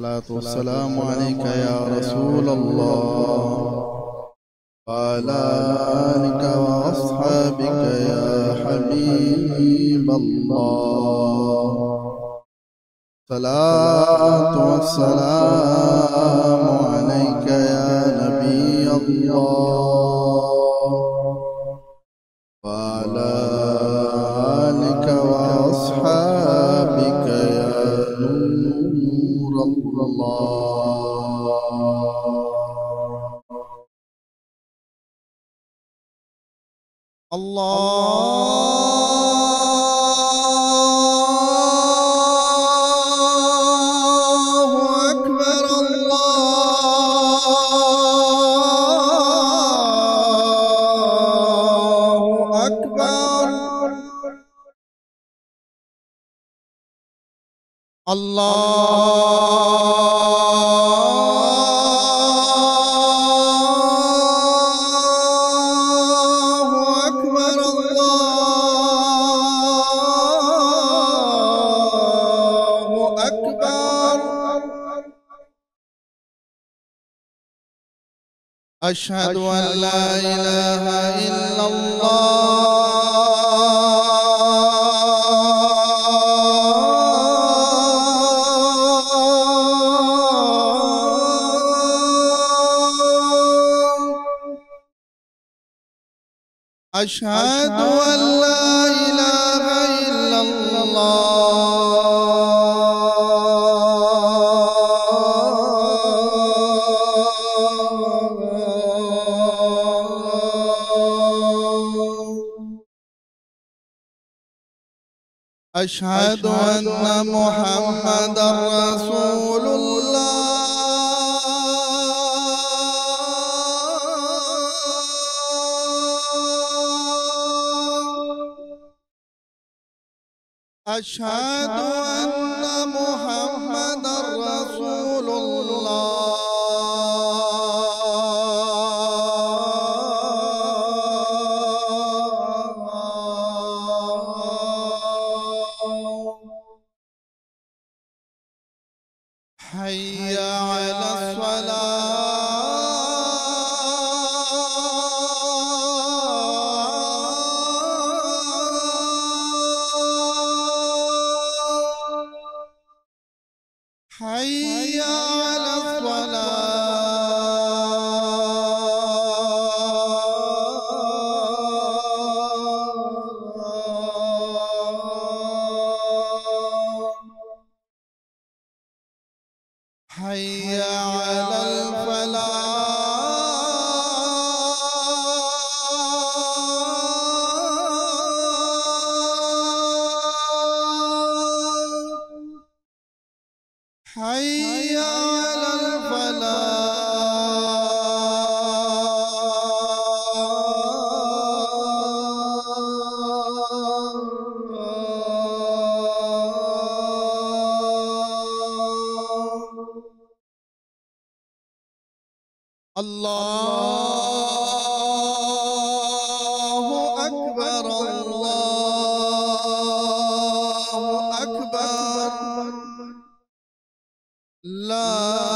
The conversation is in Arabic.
الصلاة والسلام عليك يا رسول الله وعلى آلك وأصحابك يا حبيب الله. الصلاة والسلام عليك يا نبي الله وعلى آلك وأصحابك يا نور الله. الله أكبر الله أكبر. أشهد أن لا إله إلا الله. أشهد أن لا إله إلا أشهد أن محمدًا رسول الله. أشهد أن محمدًا رسول الله. حي على الصلاة. حي على الصلاة. حي على الفلاح. حي على الفلاح. الله أكبر الله أكبر. لا